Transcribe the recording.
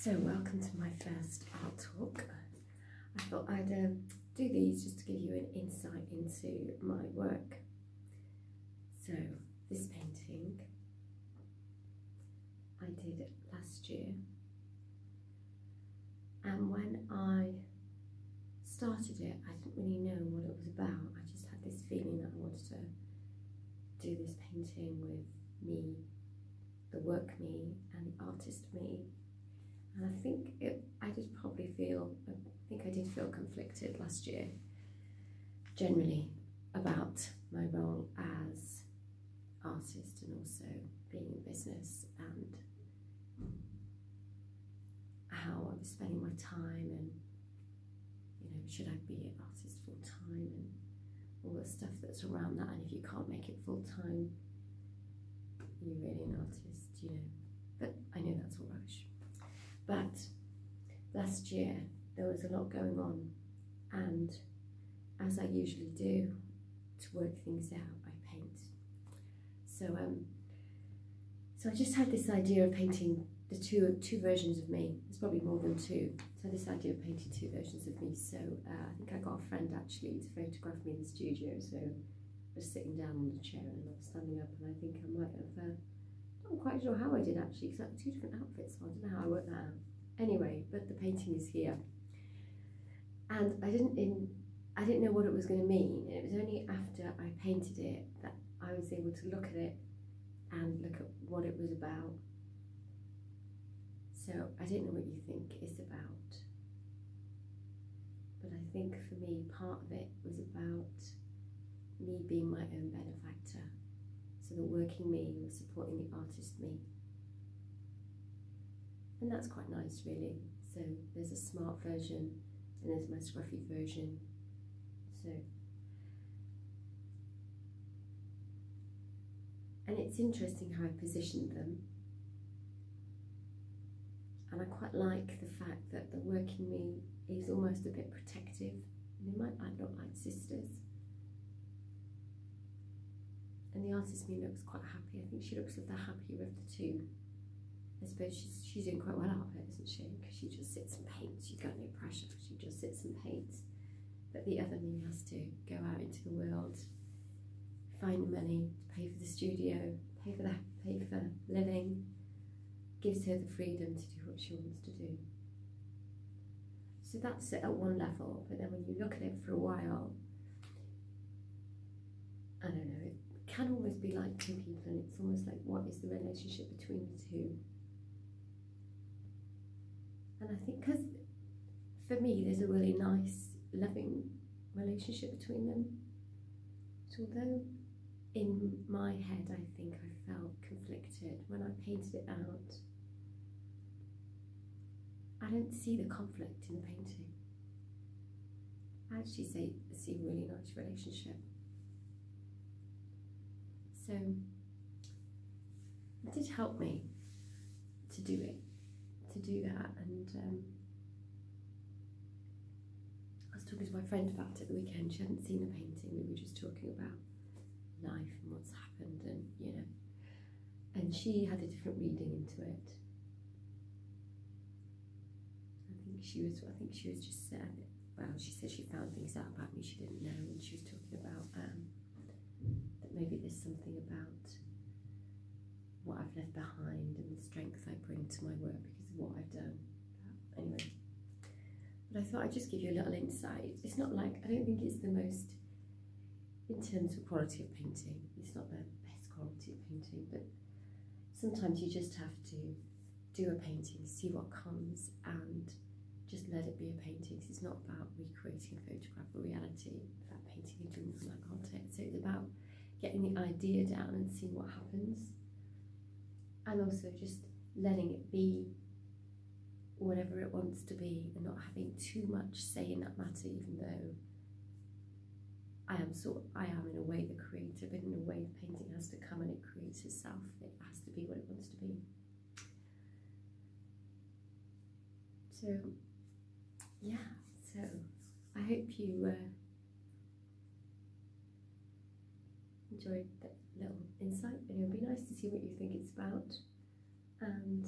So welcome to my first art talk. I thought I'd do these just to give you an insight into my work. So this painting I did last year, and when I started it I didn't really know what it was about. I just had this feeling that I wanted to do this painting with me, the work me and the artist me. And I think I did feel conflicted last year, generally, about my role as artist and also being in business, and how I was spending my time, and should I be an artist full time, and all the stuff that's around that. And if you can't make it full time, you're really an artist, But I know that's all rubbish. But last year there was a lot going on, and as I usually do to work things out, I paint. So I just had this idea of painting the two versions of me. There's probably more than two. So this idea of painting two versions of me. So I think I got a friend actually to photograph me in the studio. So I was sitting down on the chair and I was standing up, and I think I might have. I'm not quite sure how I did actually, because I had two different outfits, so I don't know how I worked that out. Anyway, but the painting is here, and I didn't know what it was going to mean. It was only after I painted it that I was able to look at it and look at what it was about. So I don't know what you think it's about, but I think for me part of it was about me being my own benefactor. So the working me was supporting the artist me. And that's quite nice, really. So there's a smart version and there's my scruffy version. So, and it's interesting how I positioned them. And I quite like the fact that the working me is almost a bit protective. And they might look like sisters. And the artist me looks quite happy. I think she looks the happier of the two. I suppose she's doing quite well out of it, isn't she? Because she just sits and paints. She's got no pressure. She just sits and paints. But the other me has to go out into the world, find money to pay for the studio, pay for living. Gives her the freedom to do what she wants to do. So that's it at one level. But then when you look at it for a while, I don't know, it can almost be like two people, and it's almost like, what is the relationship between the two? And I think because for me there's a really nice, loving relationship between them. So although in my head I think I felt conflicted when I painted it out, I don't see the conflict in the painting. I actually see a really nice relationship. So it did help me to do that, and I was talking to my friend about it the weekend. She hadn't seen the painting. We were just talking about life and what's happened, and and she had a different reading into it. I think she was just sad. Well, she said she found things out about me she didn't know, and she was talking about that maybe there's something about what I've left behind and the strength I bring to my work because of what I've done. Anyway, but I thought I'd just give you a little insight. It's not like, I don't think it's the most, in terms of quality of painting, it's not the best quality of painting, but sometimes you just have to do a painting, see what comes, and just let it be a painting. It's not about recreating a photograph or reality. That painting a dream from that context. So it's about getting the idea down and seeing what happens, and also just letting it be whatever it wants to be, and not having too much say in that matter, even though I am in a way the creator, but in a way the painting has to come and it creates itself. It has to be what it wants to be. So yeah, so I hope you enjoyed that little insight, and it would be nice to see what you think it's about. And